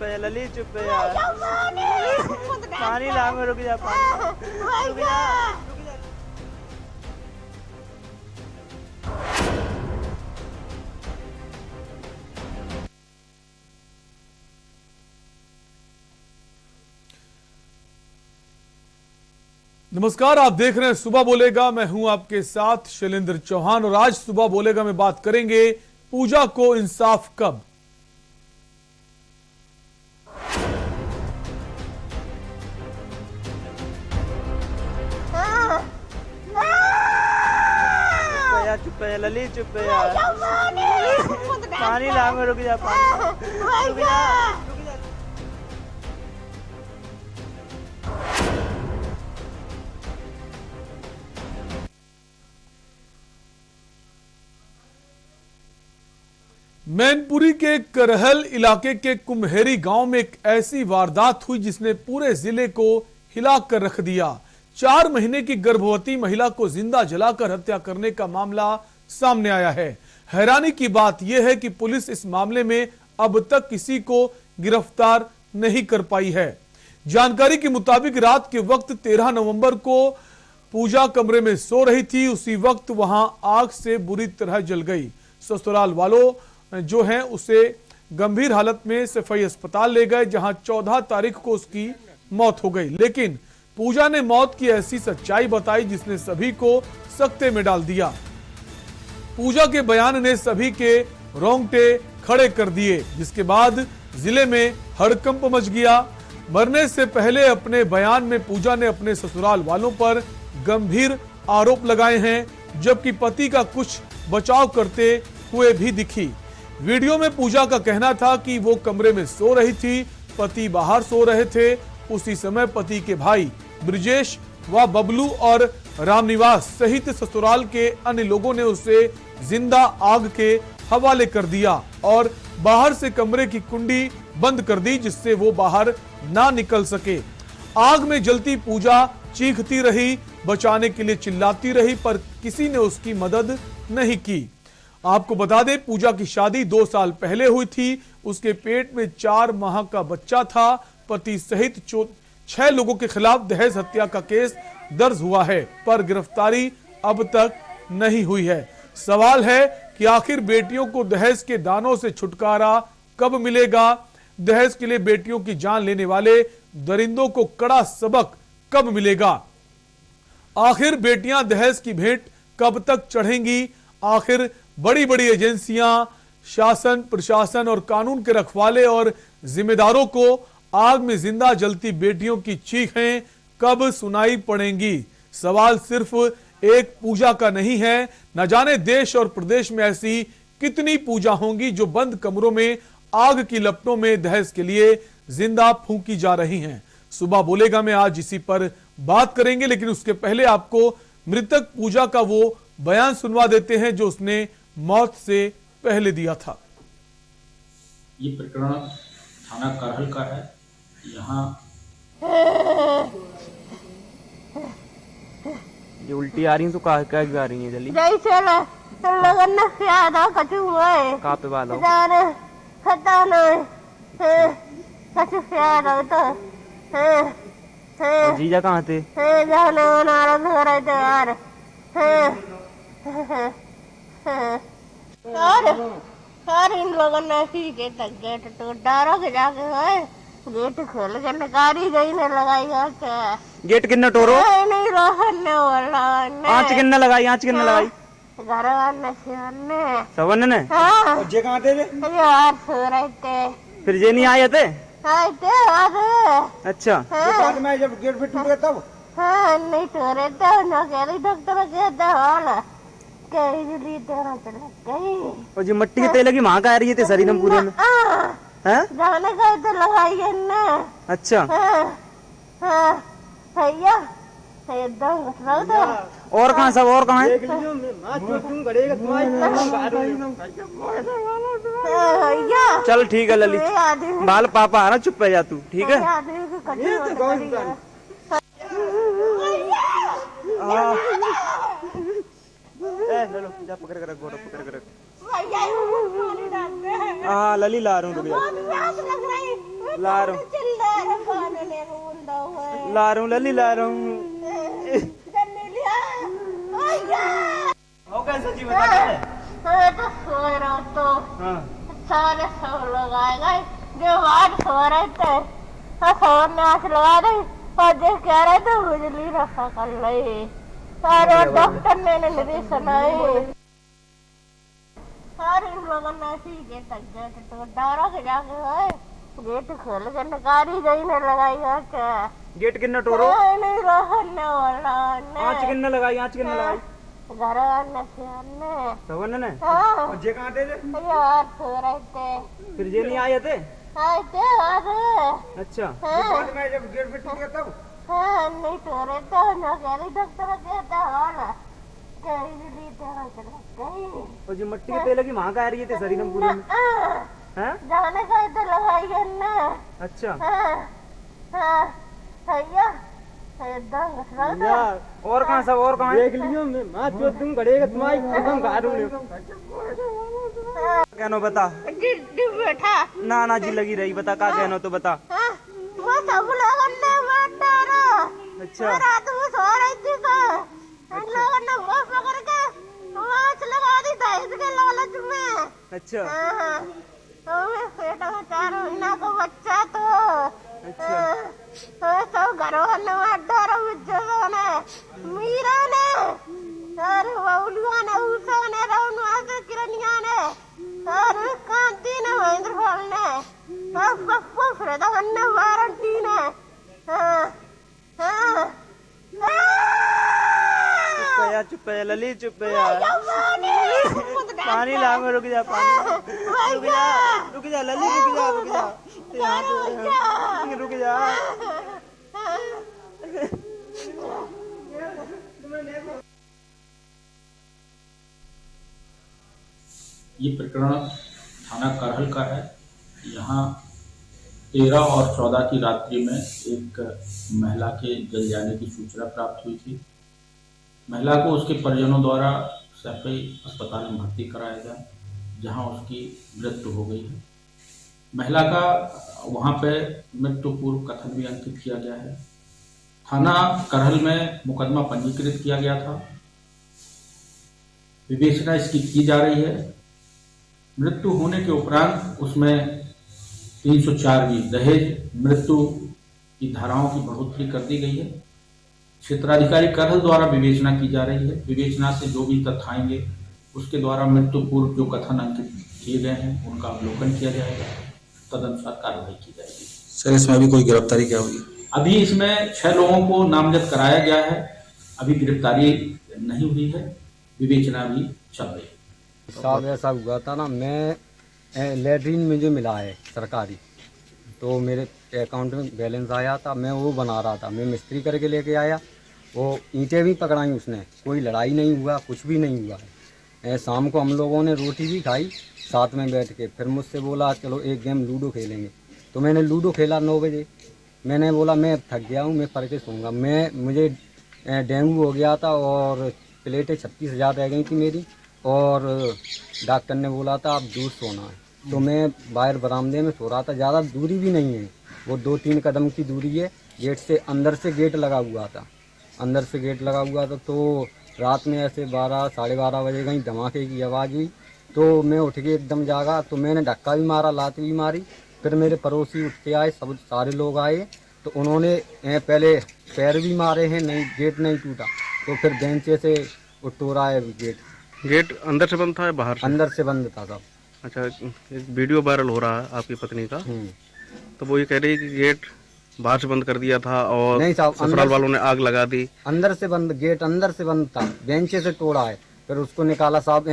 है लली, चुप है यार। पानी ला में, रुक जा, पानी रुक जा। नमस्कार, आप देख रहे हैं सुबह बोलेगा। मैं हूं आपके साथ शैलेंद्र चौहान और आज सुबह बोलेगा में बात करेंगे पूजा को इंसाफ कब। चुप है लली, चुप है यार। पानी ला में, रुक जा, पानी रुक जा। मैनपुरी के करहल इलाके के कुम्हेरी गांव में एक ऐसी वारदात हुई जिसने पूरे जिले को हिलाकर रख दिया। 4 महीने की गर्भवती महिला को जिंदा जलाकर हत्या करने का मामला सामने आया है। हैरानी की बात यह है कि पुलिस इस मामले में अब तक किसी को गिरफ्तार नहीं कर पाई है। जानकारी के मुताबिक रात के वक्त 13 नवंबर को पूजा कमरे में सो रही थी। उसी वक्त वहां आग से बुरी तरह जल गई। ससुराल वालों जो है उसे गंभीर हालत में सफाई अस्पताल ले गए, जहां 14 तारीख को उसकी मौत हो गई। लेकिन पूजा ने मौत की ऐसी सच्चाई बताई जिसने सभी को सकते में डाल दिया। पूजा के बयान ने सभी के रोंगटे खड़े कर दिए, जिसके बाद जिले में हड़कंप मच गया। मरने से पहले अपने बयान में पूजा ने अपने ससुराल वालों पर गंभीर आरोप लगाए हैं, जबकि पति का कुछ बचाव करते हुए भी दिखी। वीडियो में पूजा का कहना था कि वो कमरे में सो रही थी, पति बाहर सो रहे थे। उसी समय पति के भाई ब्रिजेश व बबलू और रामनिवास सहित ससुराल के अन्य लोगों ने उसे जिंदा आग के हवाले कर दिया और बाहर से कमरे की कुंडी बंद कर दी, जिससे वो बाहर ना निकल सके। आग में जलती पूजा चीखती रही, बचाने के लिए चिल्लाती रही, पर किसी ने उसकी मदद नहीं की। आपको बता दें, पूजा की शादी 2 साल पहले हुई थी। उसके पेट में 4 माह का बच्चा था। पति सहित 6 लोगों के खिलाफ दहेज हत्या का केस दर्ज हुआ है, पर गिरफ्तारी अब तक नहीं हुई है। सवाल है कि आखिर बेटियों को दहेज के दानों से छुटकारा कब मिलेगा? दहेज के लिए बेटियों की जान लेने वाले दरिंदों को कड़ा सबक कब मिलेगा? आखिर बेटियां दहेज की भेंट कब तक चढ़ेंगी? आखिर बड़ी बड़ी एजेंसियां, शासन, प्रशासन और कानून के रखवाले और जिम्मेदारों को आग में जिंदा जलती बेटियों की चीखें कब सुनाई पड़ेंगी? सवाल सिर्फ एक पूजा का नहीं है। न जाने देश और प्रदेश में ऐसी कितनी पूजा होंगी जो बंद कमरों में आग की लपटों में दहेज के लिए जिंदा फूंकी जा रही हैं। सुबह बोलेगा में आज इसी पर बात करेंगे, लेकिन उसके पहले आपको मृतक पूजा का वो बयान सुनवा देते हैं जो उसने मौत से पहले दिया था। ये प्रकरण थाना करहल का है। यहाँ ये उल्टी आ रही है तो कहाँ आ रही है? जल्दी कहाँ पे बाल हो? जीजा कहाँ थे? और इन लोगों ने गेट तो डारो के जाके है, गेट खोल के नकारी गई ने लगाई क्या? गेट किन्ना टोरो? नहीं रोहने वाला ने आंच किन्ना लगाई? आंच किन्ना लगाई? घर वाले ने सवन ने। हां जे कहां थे? यार सो रहे थे। फिर जे नहीं आए थे? आए थे आज। अच्छा, बाद में जब गेट फिर टूट गया तब? हां नहीं टूटे थे ना, कह डॉक्टर कहता हाल और जो मट्टी के तेल की मां का आ रही है शरीर में पूरे में हैं? जाने का तो लगाई है ना। अच्छा, भैया एकदम और कहाँ सब? और कहाँ है? चल ठीक है ललित, बाल पापा आ रहा, चुप है जा तू, ठीक है? जा पकड़ कर रख, गोरा पकड़ कर रख। हाँ लली ला रहा हूँ, रुक जा। ला रहा हूँ लली ला रहा हूँ। हो कैसे जी बता क्या है? तो सो रहा हूँ तो हाँ सारे सब लोग आए गए जो बाहर सो रहे थे सोने आँख लगा रही और जो कह रहे थे बिजली रखा कर ली सारे डॉक्टर ने नहीं सुनाई सारे इन लोगों ने ऐसे ही गेट तो डरा के जाके गए गेट खोल के नकारी गई ने लगाई क्या गेट किन्ने टोरो नहीं रहने वाला आँच किन्ने लगाई घर आने से आने सवन ने हाँ और जे कहाँ थे यार सो रहे थे फिर जे नहीं आए थे आए थे अच्छा हाँ मैं जब गेट पे टूट गया तब हाँ नहीं तो रहे तो ना कह रही डॉक्टर कहता वाला कह रही तेरा चला गई और जो मिट्टी के तेल की वहाँ का आ रही थी शरीर में पूरे में हैं जाने का तो लगाई है ना अच्छा हाँ हाँ भैया एकदम घसरा यार और कहाँ सब और कहाँ देख लियो मैं मां जो तुम खड़ेगा तुम्हारी एकदम गारू ले कहनो बता जी बैठा ना जी लगी रही बता का कहनो तो बता हाँ वो सब लोगों ने मार डाला अच्छा रात में सो रही थी तो इन लोगों ने वो पकड़ के माछ लगा दी था इसके लालच में अच्छा हाँ तो मैं पेट में 4 महीना का बच्चा तो अच्छा सब घर वाले मार डाला बच्चों ने मीरा ने और बाउलिया ने उषा ने रवनुआ से किरनिया ने और कांति ने महेंद्र पाल ने और पप्पू फ्रेदा ने वारंटी ने हाँ हाँ चुप है लली चुप है यार पानी ला में रुक जा पानी रुक जा लली रुक जा यहाँ पे रुक जा ये प्रकरण थाना करहल का है। यहाँ 13 और 14 की रात्रि में एक महिला के जल जाने की सूचना प्राप्त हुई थी। महिला को उसके परिजनों द्वारा सैफई अस्पताल में भर्ती कराया गया, जहां उसकी मृत्यु हो गई है। महिला का वहां पे मृत्यु पूर्व कथन भी अंकित किया गया है। थाना करहल में मुकदमा पंजीकृत किया गया था। विवेचना इसकी की जा रही है। मृत्यु होने के उपरांत उसमें 304वीं दहेज मृत्यु की धाराओं की बढ़ोतरी कर दी गई है। क्षेत्राधिकारी करहल द्वारा विवेचना की जा रही है। विवेचना से जो भी तथ्य आएंगे उसके द्वारा मृत्यु पूर्व जो कथन अंकित किए गए हैं उनका अवलोकन किया जाएगा, तदनुसार कार्रवाई की जाएगी। सर इसमें अभी कोई गिरफ्तारी क्या हुई? अभी इसमें 6 लोगों को नामजद कराया गया है। अभी गिरफ्तारी नहीं हुई है, विवेचना भी चल रही है। साहब ऐसा हुआ था ना, मैं लेटरिन में जो मिला है सरकारी, तो मेरे अकाउंट में बैलेंस आया था, मैं वो बना रहा था। मैं मिस्त्री करके लेके आया, वो ईंटें भी पकड़ाई उसने, कोई लड़ाई नहीं हुआ, कुछ भी नहीं हुआ है। शाम को हम लोगों ने रोटी भी खाई साथ में बैठ के। फिर मुझसे बोला चलो एक गेम लूडो खेलेंगे, तो मैंने लूडो खेला 9 बजे। मैंने बोला मैं थक गया हूँ, मैं पढ़ के सोऊंगा। मुझे डेंगू हो गया था और प्लेटें 36,000 रह गई थी मेरी, और डॉक्टर ने बोला था आप दूर सोना है। तो मैं बाहर बरामदे में सो रहा था, ज़्यादा दूरी भी नहीं है, वो 2-3 कदम की दूरी है गेट से। अंदर से गेट लगा हुआ था, अंदर से गेट लगा हुआ था। तो रात में ऐसे 12 साढ़े 12 बजे कहीं धमाके की आवाज़ हुई, तो मैं उठ के एकदम जागा, तो मैंने धक्का भी मारा, लात भी मारी। फिर मेरे पड़ोसी उठ के आए, सब सारे लोग आए, तो उन्होंने पहले पैर भी मारे हैं, नहीं गेट नहीं टूटा। तो फिर बेंचे से तोड़ा है गेट अंदर से बंद था या बाहर से? अंदर से बंद था सब। अच्छा, एक वीडियो वायरल हो रहा है आपकी पत्नी का, तो वो ये कह रही है कि गेट बाहर से बंद कर दिया था और नहीं साहब, ससुराल वालों ने आग लगा दी। अंदर से बंद, गेट अंदर से बंद था, बेंचे से तोड़ा है। फिर उसको निकाला साहब,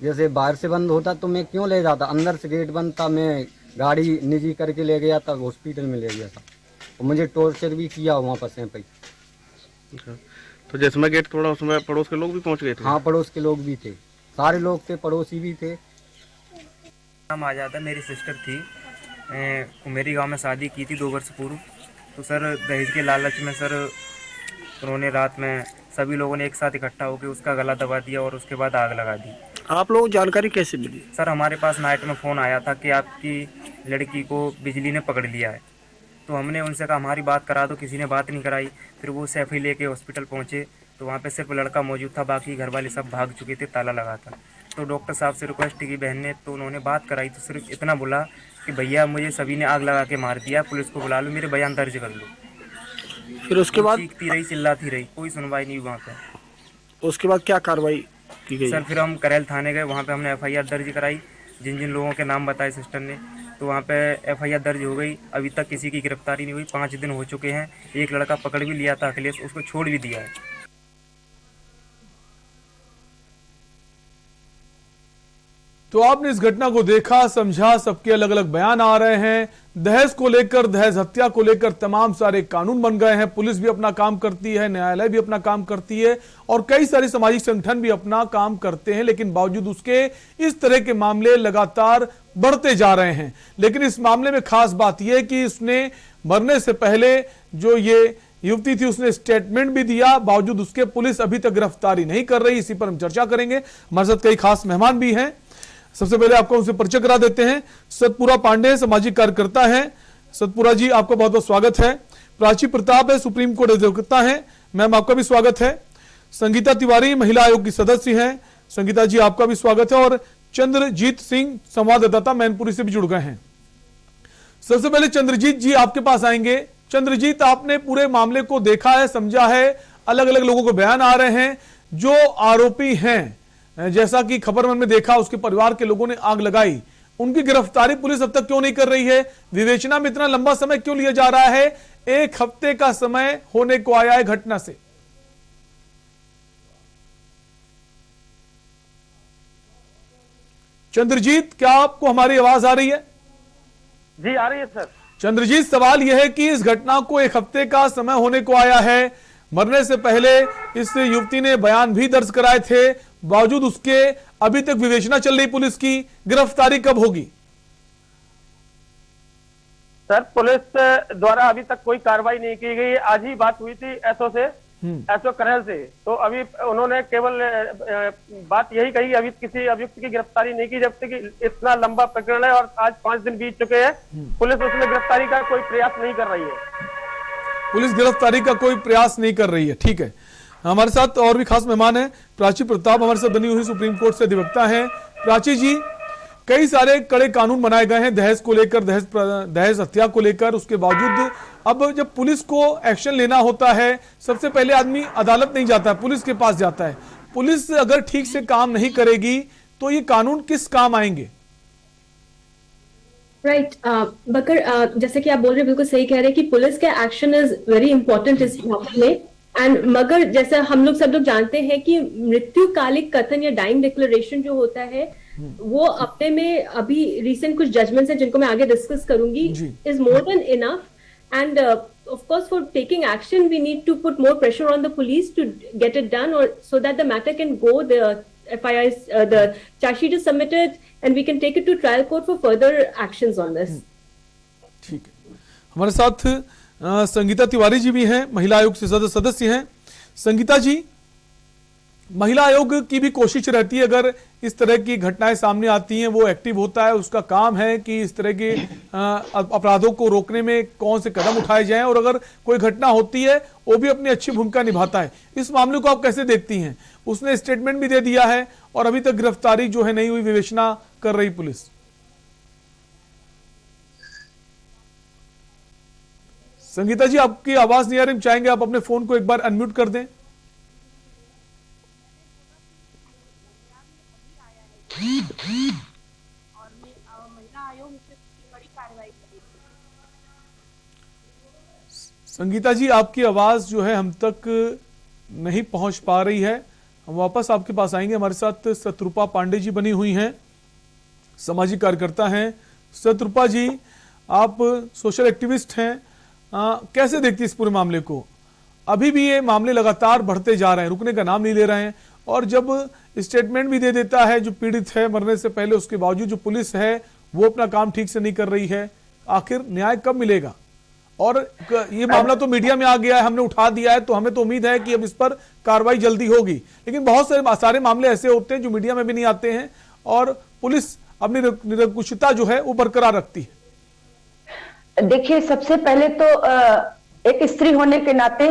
जैसे बाहर से बंद होता तो मैं क्यों ले जाता, अंदर से गेट बंद था। मैं गाड़ी निजी करके ले गया था, हॉस्पिटल में ले गया था, और मुझे टॉर्चर भी किया वहाँ पर सैंपई। अच्छा, तो जिसमें गेट तोड़ा उसमें पड़ोस के लोग भी पहुँच गए थे? हाँ, पड़ोस के लोग भी थे, सारे लोग थे, पड़ोसी भी थे। नाम आ जाता, मेरी सिस्टर थी, कुमेरी गांव में शादी की थी 2 वर्ष पूर्व। तो सर दहेज के लालच में सर उन्होंने रात में सभी लोगों ने एक साथ इकट्ठा होकर उसका गला दबा दिया और उसके बाद आग लगा दी। आप लोगों को जानकारी कैसे मिली? सर हमारे पास नाइट में फ़ोन आया था कि आपकी लड़की को बिजली ने पकड़ लिया है। तो हमने उनसे कहा हमारी बात करा दो, किसी ने बात नहीं कराई। फिर वो सैफी लेके हॉस्पिटल पहुँचे तो वहाँ पे सिर्फ लड़का मौजूद था, बाकी घर वाले सब भाग चुके थे, ताला लगा था। तो डॉक्टर साहब से रिक्वेस्ट की बहन ने, तो उन्होंने बात कराई तो सिर्फ इतना बोला कि भैया मुझे सभी ने आग लगा के मार दिया, पुलिस को बुला लो, मेरे बयान दर्ज कर लो। फिर उसके बाद चीखती रही, चिल्लाती रही, कोई सुनवाई नहीं हुई वहाँ पे। उसके बाद क्या कार्रवाई की गई? सर फिर हम करेल थाने गए, वहाँ पे हमने FIR दर्ज कराई, जिन जिन लोगों के नाम बताए सिस्टर ने, तो वहाँ पे FIR दर्ज हो गई। अभी तक किसी की गिरफ्तारी नहीं हुई, 5 दिन हो चुके हैं। एक लड़का पकड़ भी लिया था अखिलेश, उसको छोड़ भी दिया है। तो आपने इस घटना को देखा, समझा, सबके अलग अलग बयान आ रहे हैं। दहेज को लेकर, दहेज हत्या को लेकर तमाम सारे कानून बन गए हैं। पुलिस भी अपना काम करती है, न्यायालय भी अपना काम करती है और कई सारे सामाजिक संगठन भी अपना काम करते हैं, लेकिन बावजूद उसके इस तरह के मामले लगातार बढ़ते जा रहे हैं। लेकिन इस मामले में खास बात यह कि उसने मरने से पहले जो ये युवती थी उसने स्टेटमेंट भी दिया, बावजूद उसके पुलिस अभी तक गिरफ्तारी नहीं कर रही। इसी पर हम चर्चा करेंगे। हमारे साथ कई खास मेहमान भी हैं। सबसे पहले आपको उनसे परिचय करा देते हैं। सतपुरा पांडे सामाजिक कार्यकर्ता हैं। सतपुरा जी, आपका बहुत बहुत स्वागत है। प्राची प्रताप है, सुप्रीम कोर्ट अधिवक्ता हैं। मैम, आपका भी स्वागत है। संगीता तिवारी महिला आयोग की सदस्य हैं। संगीता जी, आपका भी स्वागत है। और चंद्रजीत सिंह संवाददाता मैनपुरी से भी जुड़ गए हैं। सबसे पहले चंद्रजीत जी आपके पास आएंगे। चंद्रजीत, आपने पूरे मामले को देखा है, समझा है, अलग अलग लोगों के बयान आ रहे हैं। जो आरोपी हैं, जैसा कि खबर में देखा, उसके परिवार के लोगों ने आग लगाई, उनकी गिरफ्तारी पुलिस अब तक क्यों नहीं कर रही है? विवेचना में इतना लंबा समय क्यों लिया जा रहा है? 1 हफ्ते का समय होने को आया है घटना से। चंद्रजीत, क्या आपको हमारी आवाज आ रही है? जी आ रही है सर। चंद्रजीत, सवाल यह है कि इस घटना को 1 हफ्ते का समय होने को आया है। मरने से पहले इस युवती ने बयान भी दर्ज कराए थे, बावजूद उसके अभी तक विवेचना चल रही पुलिस की। गिरफ्तारी कब होगी? सर पुलिस द्वारा अभी तक कोई कार्रवाई नहीं की गई। आज ही बात हुई थी एसओ करेल से, तो अभी उन्होंने केवल बात यही कही, अभी किसी अभियुक्त की गिरफ्तारी नहीं की, जब तक इतना लंबा प्रकरण है और आज 5 दिन बीत चुके हैं, पुलिस उसमें गिरफ्तारी का कोई प्रयास नहीं कर रही है। पुलिस गिरफ्तारी का कोई प्रयास नहीं कर रही है, ठीक है। हमारे साथ और भी खास मेहमान हैं। प्राची प्रताप हमारे साथ बनी हुई सुप्रीम कोर्ट से अधिवक्ता हैं। प्राची जी, कई सारे कड़े कानून बनाए गए हैं दहेज को लेकर, दहेज हत्या को लेकर। उसके बावजूद अब जब पुलिस को एक्शन लेना होता है, सबसे पहले आदमी अदालत नहीं जाता है, पुलिस के पास जाता है। पुलिस अगर ठीक से काम नहीं करेगी तो ये कानून किस काम आएंगे? राइट बकर, जैसे कि आप बोल रहे हैं, बिल्कुल सही कह रहे हैं कि पुलिस का एक्शन इज वेरी इंपॉर्टेंट इस मामले में। एंड मगर जैसा हम लोग सब लोग जानते हैं कि मृत्युकालिक कथन या डाइंग डिक्लेरेशन जो होता है वो अपने में, अभी रिसेंट कुछ जजमेंट्स हैं जिनको मैं आगे डिस्कस करूंगी, is more than enough. And of course for taking action we need to put more pressure on the police to get it done, or so that the matter can go, the FIR the charge sheet is submitted and we can take it to trial court for further actions on this. ठीक है। हमारे साथ संगीता तिवारी जी भी हैं, महिला आयोग से सदस्य हैं। संगीता जी, महिला आयोग की भी कोशिश रहती है, अगर इस तरह की घटनाएं सामने आती हैं वो एक्टिव होता है, उसका काम है कि इस तरह के अपराधों को रोकने में कौन से कदम उठाए जाएं, और अगर कोई घटना होती है वो भी अपनी अच्छी भूमिका निभाता है। इस मामले को आप कैसे देखती हैं? उसने स्टेटमेंट भी दे दिया है और अभी तक गिरफ्तारी जो है नहीं हुई, विवेचना कर रही पुलिस। संगीता जी, आपकी आवाज नहीं आ रही, चाहेंगे आप अपने फोन को एक बार अनम्यूट कर दें। संगीता जी, आपकी आवाज जो है हम तक नहीं पहुंच पा रही है। हम वापस आपके पास आएंगे। हमारे साथ सतरूपा पांडे जी बनी हुई हैं, सामाजिक कार्यकर्ता हैं। सतरूपा जी, आप सोशल एक्टिविस्ट हैं, कैसे देखती है इस पूरे मामले को? अभी भी ये मामले लगातार बढ़ते जा रहे हैं, रुकने का नाम नहीं ले रहे हैं, और जब स्टेटमेंट भी दे देता है जो पीड़ित है मरने से पहले, उसके बावजूद जो पुलिस है वो अपना काम ठीक से नहीं कर रही है। आखिर न्याय कब मिलेगा? और ये मामला तो मीडिया में आ गया है, हमने उठा दिया है, तो हमें तो उम्मीद है कि अब इस पर कार्रवाई जल्दी होगी। लेकिन बहुत सारे मामले ऐसे होते हैं जो मीडिया में भी नहीं आते हैं और पुलिस अपनी निरंकुशता जो है वो बरकरार रखती है। देखिए, सबसे पहले तो एक स्त्री होने के नाते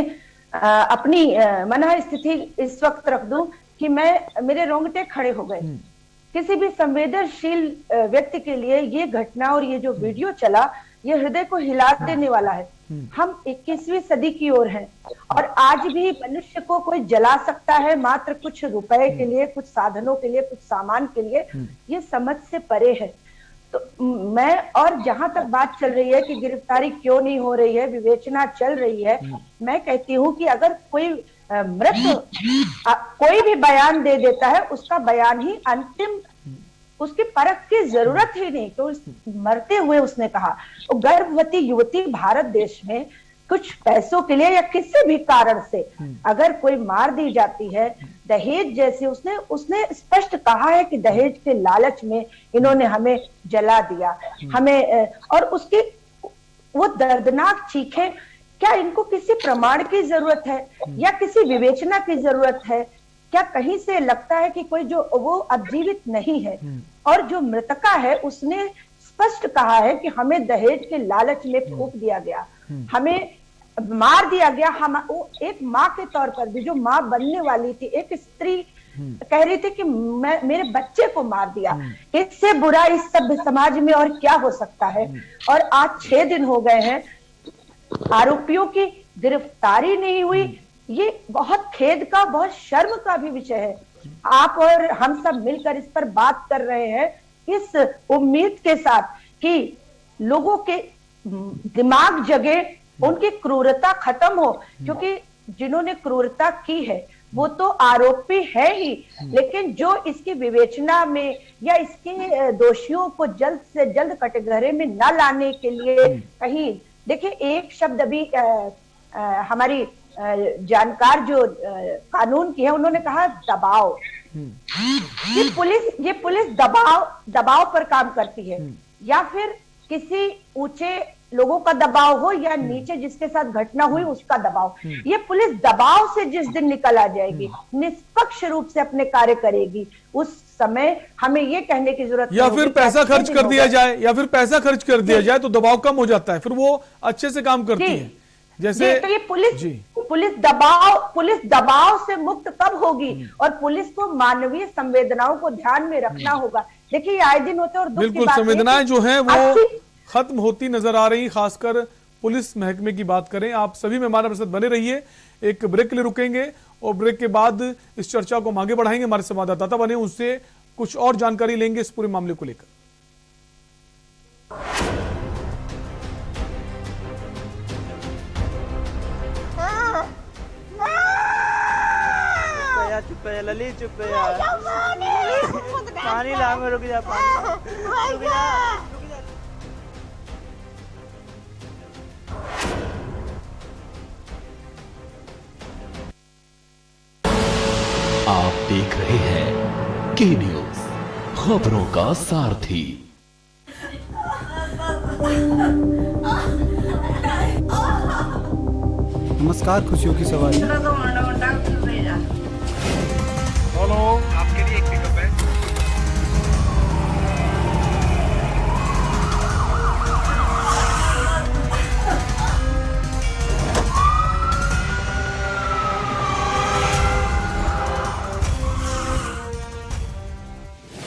अपनी मनः स्थिति इस वक्त रख दूं कि मेरे रोंगटे खड़े हो गए। किसी भी संवेदनशील व्यक्ति के लिए ये घटना और ये जो वीडियो चला, ये हृदय को हिला देने वाला है। हम 21वीं सदी की ओर हैं और आज भी मनुष्य को कोई जला सकता है मात्र कुछ रुपए के लिए, कुछ साधनों के लिए, कुछ सामान के लिए। ये समझ से परे है। तो मैं, और जहां तक बात चल रही है कि गिरफ्तारी क्यों नहीं हो रही है, विवेचना चल रही है, मैं कहती हूं कि अगर कोई मृत कोई भी बयान दे देता है, उसका बयान ही अंतिम, उसकी परख की जरूरत ही नहीं। तो मरते हुए उसने कहा, तो गर्भवती युवती भारत देश में कुछ पैसों के लिए या किसी भी कारण से अगर कोई मार दी जाती है, दहेज जैसे, उसने स्पष्ट कहा है कि दहेज के लालच में इन्होंने हमें जला दिया, हमें, और उसकी वो दर्दनाक चीखें, क्या इनको किसी प्रमाण की जरूरत है या किसी विवेचना की जरूरत है? क्या कहीं से लगता है कि कोई जो वो अब जीवित नहीं है? और जो मृतका है उसने स्पष्ट कहा है कि हमें दहेज के लालच में फूंक दिया गया, हमें मार दिया गया। हम वो एक माँ के तौर पर भी, जो माँ बनने वाली थी, एक स्त्री कह रही थी कि मेरे बच्चे को मार दिया। इससे बुरा इस सभ्य समाज में और क्या हो सकता है? और आज 6 दिन हो गए हैं, आरोपियों की गिरफ्तारी नहीं हुई। ये बहुत खेद का, बहुत शर्म का भी विषय है। आप और हम सब मिलकर इस पर बात कर रहे हैं इस उम्मीद के साथ कि लोगों के दिमाग जगे, उनकी क्रूरता खत्म हो, क्योंकि जिन्होंने क्रूरता की है वो तो आरोपी है ही, लेकिन जो इसकी विवेचना में या इसके दोषियों को जल्द से जल्द कटघरे में न लाने के लिए कहीं, देखिए एक शब्द अभी हमारी जानकार जो कानून की है, उन्होंने कहा दबाव। ये पुलिस दबाव पर काम करती है, या फिर किसी ऊंचे लोगों का दबाव हो या नीचे जिसके साथ घटना हुई उसका दबाव। ये पुलिस दबाव से जिस दिन निकल आ जाएगी, निष्पक्ष रूप से अपने कार्य करेगी, उस समय हमें ये कहने की जरूरत या फिर पैसा खर्च कर दिया जाए, या फिर पैसा खर्च कर दिया जाए तो दबाव कम हो जाता है, फिर वो अच्छे से काम करती है। जैसे तो ये पुलिस दबाव से मुक्त कब होगी? और पुलिस को मानवीय संवेदनाओं को ध्यान में रखना होगा। देखिए आए दिन होते, और बिल्कुल संवेदनाएं जो है वो खत्म होती नजर आ रही, खासकर पुलिस महकमे की बात करें। आप सभी मेहमान हमारे साथ बने रहिए, एक ब्रेक के लिए रुकेंगे और ब्रेक के बाद इस चर्चा को आगे बढ़ाएंगे। हमारे संवाददाता बने, उनसे कुछ और जानकारी लेंगे इस पूरे मामले को लेकर। चुप है लली, चुप है यार, पानी लाऊंगा, रुक जा, पानी रुक जा। आप देख रहे हैं के न्यूज, खबरों का सारथी। नमस्कार, खुशियों की सवारी। हेलो, आपके लिए एक पिकअप है।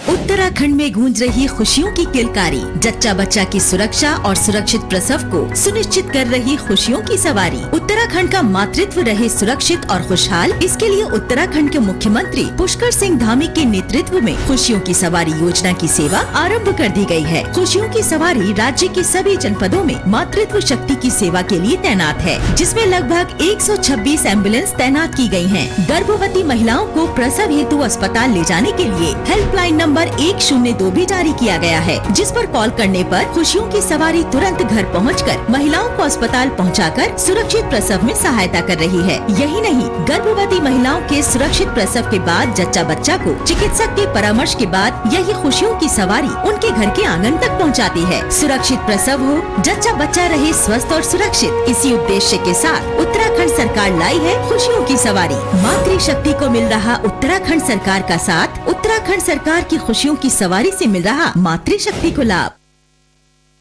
उत्तराखंड में गूंज रही खुशियों की किलकारी, जच्चा बच्चा की सुरक्षा और सुरक्षित प्रसव को सुनिश्चित कर रही खुशियों की सवारी। उत्तराखंड का मातृत्व रहे सुरक्षित और खुशहाल, इसके लिए उत्तराखंड के मुख्यमंत्री पुष्कर सिंह धामी के नेतृत्व में खुशियों की सवारी योजना की सेवा आरंभ कर दी गई है। खुशियों की सवारी राज्य के सभी जनपदों में मातृत्व शक्ति की सेवा के लिए तैनात है, जिसमें लगभग 126 एम्बुलेंस तैनात की गई है। गर्भवती महिलाओं को प्रसव हेतु अस्पताल ले जाने के लिए हेल्पलाइन नंबर 1102 भी जारी किया गया है, जिस पर कॉल करने पर खुशियों की सवारी तुरंत घर पहुंचकर महिलाओं को अस्पताल पहुंचाकर सुरक्षित प्रसव में सहायता कर रही है। यही नहीं, गर्भवती महिलाओं के सुरक्षित प्रसव के बाद जच्चा बच्चा को चिकित्सक के परामर्श के बाद यही खुशियों की सवारी उनके घर के आंगन तक पहुंचाती है। सुरक्षित प्रसव हो, जच्चा बच्चा रहे स्वस्थ और सुरक्षित, इसी उद्देश्य के साथ उत्तराखंड सरकार लाई है खुशियों की सवारी। मातृशक्ति को मिल रहा उत्तराखंड सरकार का साथ, उत्तराखंड सरकार की खुशियों की सवारी से मिल रहा मातृशक्ति को लाभ।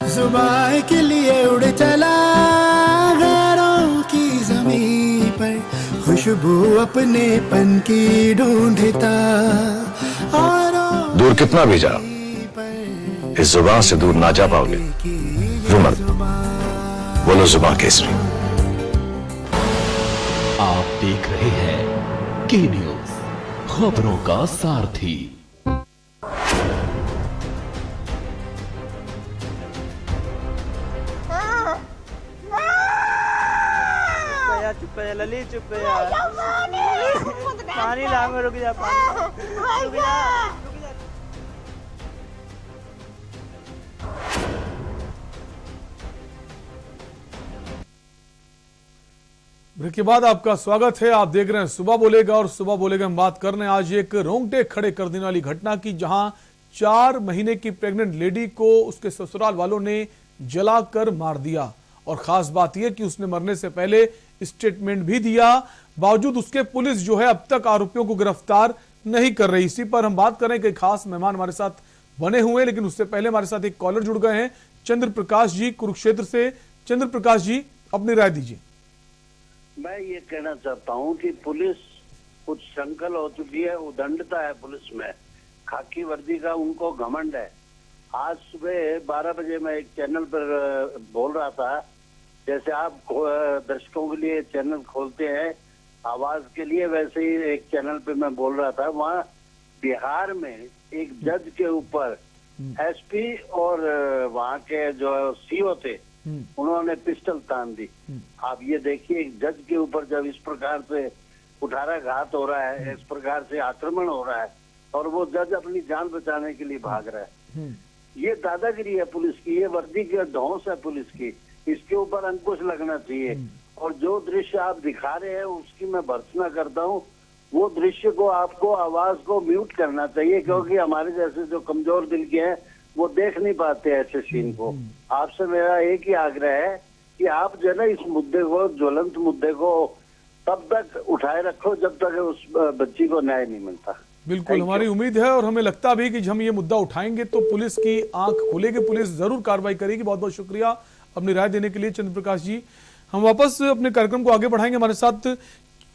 सुबह के लिए उड़ चला गैरों की ज़मीं पर, खुशबू अपने पन की ढूंढता। दूर कितना भी जाओ, इस जुबान से दूर ना जा पाओगे। रुमल, बोलो जुबान केसरी। आप देख रहे हैं के न्यूज, खबरों का सारथी। चुप है लली, चुप है यार। पानी लाऊंगा, रुक जा, पानी रुक जा। ब्रेक के बाद आपका स्वागत है। आप देख रहे हैं सुबह बोलेगा, और सुबह बोलेगा हम बात कर रहे हैं आज एक रोंगटे खड़े कर देने वाली घटना की, जहां 4 महीने की प्रेग्नेंट लेडी को उसके ससुराल वालों ने जलाकर मार दिया। और खास बात यह कि उसने मरने से पहले स्टेटमेंट भी दिया, बावजूद उसके पुलिस जो है अब तक आरोपियों को गिरफ्तार नहीं कर रही। इसी पर हम बात करें कि खास मेहमान हमारे साथ बने हुए हैं, लेकिन उससे पहले हमारे साथ एक कॉलर जुड़ गए हैं, चंद्र प्रकाश जी कुरुक्षेत्र से। चंद्र प्रकाश जी, अपनी राय दीजिए। मैं ये कहना चाहता हूँ कि पुलिस कुछ संकल हो चुकी है, उदंडता है पुलिस में, खाकी वर्दी का उनको घमंड है। आज सुबह 12 बजे मैं एक चैनल पर बोल रहा था, जैसे आप दर्शकों के लिए चैनल खोलते हैं आवाज के लिए, वैसे ही एक चैनल पे मैं बोल रहा था। वहाँ बिहार में एक जज के ऊपर एसपी और वहाँ के जो सीओ थे, उन्होंने पिस्टल तान दी। आप ये देखिए, एक जज के ऊपर जब इस प्रकार से कुठाराघात हो रहा है, इस प्रकार से आक्रमण हो रहा है, और वो जज अपनी जान बचाने के लिए भाग रहा है, ये दादागिरी है पुलिस की, ये वर्दी की ढौंस है पुलिस की। इसके ऊपर अंकुश लगना चाहिए। और जो दृश्य आप दिखा रहे हैं उसकी मैं भर्त्सना करता हूँ। वो दृश्य को आपको आवाज को म्यूट करना चाहिए, क्योंकि हमारे जैसे जो कमजोर दिल के हैं वो देख नहीं पाते ऐसे सीन को। आपसे मेरा एक ही आग्रह है कि आप जो है ना इस मुद्दे को, ज्वलंत मुद्दे को तब तक उठाए रखो जब तक उस बच्ची को न्याय नहीं मिलता। बिल्कुल, हमारी उम्मीद है और हमें लगता भी कि हम ये मुद्दा उठाएंगे तो पुलिस की आंख खुलेगी, पुलिस जरूर कार्रवाई करेगी। बहुत बहुत शुक्रिया अपनी राय देने के लिए चंद्र प्रकाश जी। हम वापस अपने कार्यक्रम को आगे बढ़ाएंगे। हमारे साथ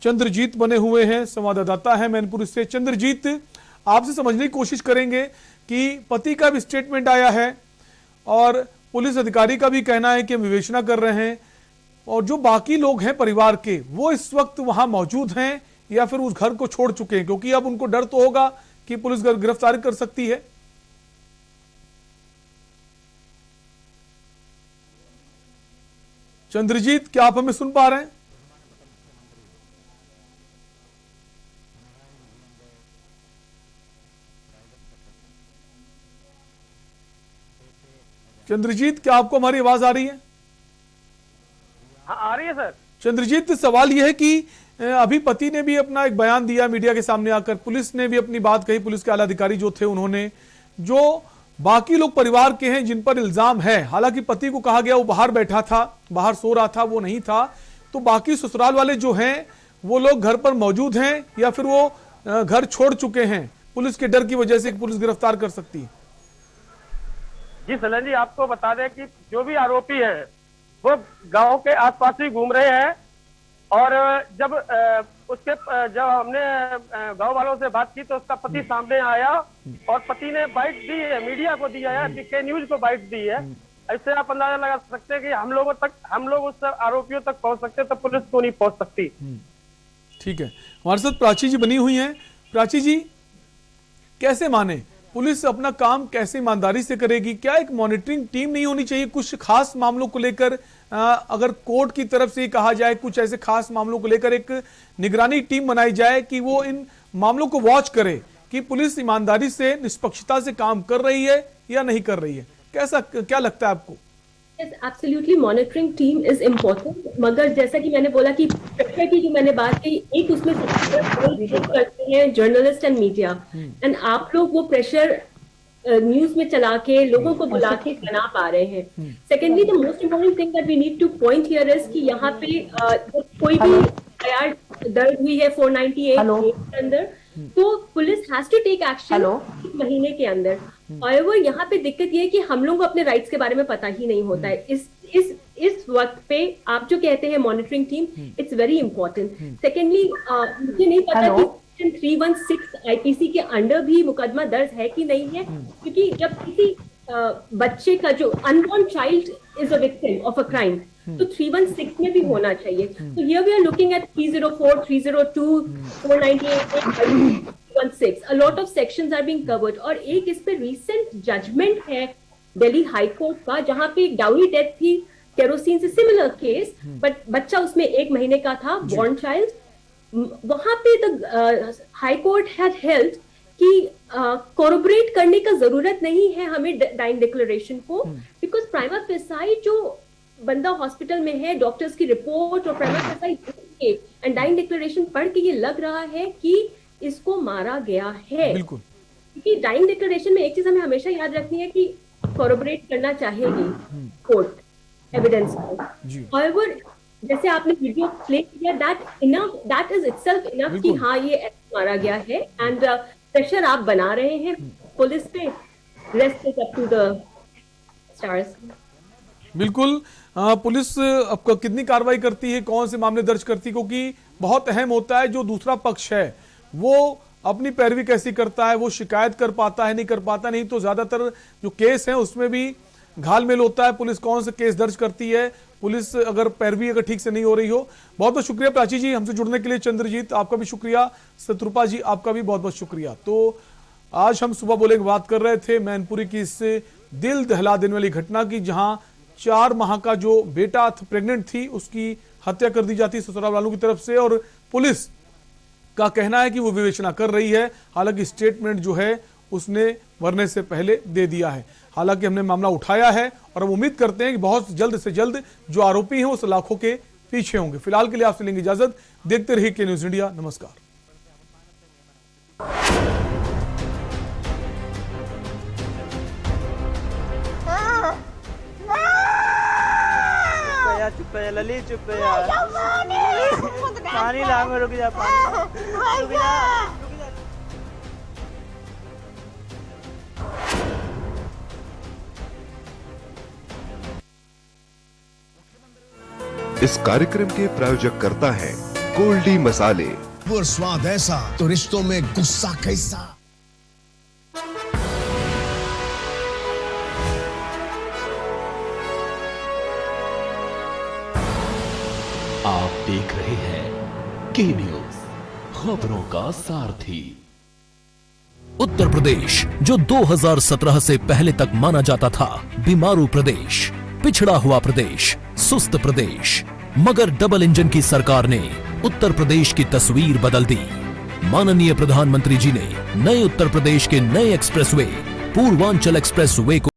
चंद्रजीत बने हुए हैं, संवाददाता है मैनपुर से। चंद्रजीत, आपसे समझने की कोशिश करेंगे कि पति का भी स्टेटमेंट आया है और पुलिस अधिकारी का भी कहना है कि हम विवेचना कर रहे हैं, और जो बाकी लोग हैं परिवार के, वो इस वक्त वहां मौजूद हैं या फिर उस घर को छोड़ चुके हैं, क्योंकि अब उनको डर तो होगा कि पुलिस गिरफ्तारी कर सकती है। चंद्रजीत, क्या आप हमें सुन पा रहे हैं? चंद्रजीत, क्या आपको हमारी आवाज आ रही है? हाँ, आ रही है सर। चंद्रजीत, सवाल यह है कि अभी पति ने भी अपना एक बयान दिया मीडिया के सामने आकर, पुलिस ने भी अपनी बात कही, पुलिस के आला अधिकारी जो थे उन्होंने, जो बाकी लोग परिवार के हैं जिन पर इल्जाम है, हालांकि पति को कहा गया वो बाहर बैठा था, बाहर सो रहा था, वो नहीं था, तो बाकी ससुराल वाले जो हैं वो लोग घर पर मौजूद हैं या फिर वो घर छोड़ चुके हैं पुलिस के डर की वजह से, पुलिस गिरफ्तार कर सकती है? जी सलन जी, आपको बता दें कि जो भी आरोपी है वो गांव के आसपास ही घूम रहे हैं, और जब जब हमने गांव वालों से बात की तो उसका पति सामने आया और पति ने बाइट दी है, मीडिया को दिया है, के न्यूज को बाइट दी है। ऐसे आप अंदाजा लगा सकते हैं कि हम लोग उस आरोपियों तक पहुंच सकते तो पुलिस को नहीं पहुंच सकती। ठीक है, हमारे साथ प्राची जी बनी हुई हैं। प्राची जी, कैसे माने पुलिस अपना काम कैसे ईमानदारी से करेगी? क्या एक मॉनिटरिंग टीम नहीं होनी चाहिए कुछ खास मामलों को लेकर? अगर कोर्ट की तरफ से कहा जाए कुछ ऐसे खास मामलों को लेकर एक निगरानी टीम बनाई जाए कि वो इन मामलों को वॉच करे कि पुलिस ईमानदारी से, निष्पक्षता से काम कर रही है या नहीं कर रही है? कैसा, क्या लगता है आपको? Absolutely monitoring team is important, मगर जैसा कि मैंने बोला कि प्रेशर की जो मैंने बात कही, एक उसमें करते हैं जर्नलिस्ट एंड मीडिया, एंड आप लोग वो प्रेशर न्यूज में चला के लोगों को बुला के बना पा रहे हैं। Secondly, the most important thing that we need to point here is कि यहाँ पे कोई भी दर्ज हुई है 498 के अंदर, तो police has to take action महीने के अंदर। और यहाँ पे दिक्कत ये है कि हम लोगों को अपने राइट्स के बारे में पता ही नहीं होता है। इस वक्त पे आप जो कहते हैं monitoring team, it's very important. Secondly, मुझे नहीं पता कि 316 आईपीसी के अंडर भी मुकदमा दर्ज है कि नहीं है, क्योंकि जब किसी बच्चे का जो unborn child is a victim of a crime, तो 316 में भी होना चाहिए। तो here we are looking at 304, 302, 498, 316, a lot of sections are being covered। और एक इस पे recent judgment है दिल्ली हाई कोर्ट का, जहां पे डाउरी डेथ थी केरोसिन से, सिमिलर केस, बट बच्चा उसमें 1 महीने का था, बॉर्न चाइल्ड। वहां पे the high court had held कि कोरोबरेट करने का जरूरत नहीं है हमें डाइंग डिक्लेरेशन को, बिकॉज प्राइमा फेसाई जो बंदा हॉस्पिटल में है, डॉक्टर्स की रिपोर्ट और prima facie and dying declaration पढ़ के ये लग रहा है कि इसको मारा गया है। बिल्कुल, क्योंकि डाइंग डिक्लेरेशन में एक चीज हमें हमेशा याद रखनी है कि कोरोबरेट करना चाहेगी कोर्ट एविडेंस को। However, जैसे आपने वीडियो प्ले किया, दैट इज इटसेल्फ इनफ कि हाँ ये ऐसा मारा गया है, एंड प्रेशर आप बना रहे हैं पुलिस पे, rest is up to the stars. बिल्कुल, पुलिस अब कितनी कार्रवाई करती है, कौन से मामले दर्ज करती है, क्योंकि बहुत अहम होता है जो दूसरा पक्ष है वो अपनी पैरवी कैसी करता है, वो शिकायत कर पाता है, नहीं कर पाता। नहीं तो ज्यादातर जो केस हैं उसमें भी घालमेल होता है, पुलिस कौन से केस दर्ज करती है, पुलिस अगर पैरवी अगर ठीक से नहीं हो रही हो। बहुत बहुत शुक्रिया प्राची जी हमसे जुड़ने के लिए। चंद्रजीत आपका भी शुक्रिया, शत्रुपा जी आपका भी बहुत बहुत शुक्रिया। तो आज हम सुबह बोले की बात कर रहे थे मैनपुरी की इस दिल दहला देने वाली घटना की, जहां 4 माह का जो बेटा प्रेग्नेंट थी उसकी हत्या कर दी जाती ससुराल वालों की तरफ से, और पुलिस का कहना है कि वो विवेचना कर रही है। हालांकि स्टेटमेंट जो है उसने मरने से पहले दे दिया है। हालांकि हमने मामला उठाया है और हम उम्मीद करते हैं कि बहुत जल्द से जल्द जो आरोपी हैं उस लाखों के पीछे होंगे। फिलहाल के लिए आपसे लेंगे इजाजत। देखते रहिए के न्यूज इंडिया। नमस्कार। चुप है लली, चुप है यार। पानी लाऊंगा, रुक जा, पानी रुक जा। इस कार्यक्रम के प्रायोजक करता है गोल्डी मसाले। और स्वाद ऐसा तो रिश्तों में गुस्सा कैसा। आप देख रहे हैं के न्यूज, खबरों का सारथी। उत्तर प्रदेश जो 2017 से पहले तक माना जाता था बीमारू प्रदेश, पिछड़ा हुआ प्रदेश, सुस्त प्रदेश, मगर डबल इंजन की सरकार ने उत्तर प्रदेश की तस्वीर बदल दी। माननीय प्रधानमंत्री जी ने नए उत्तर प्रदेश के नए एक्सप्रेसवे, पूर्वांचल एक्सप्रेसवे को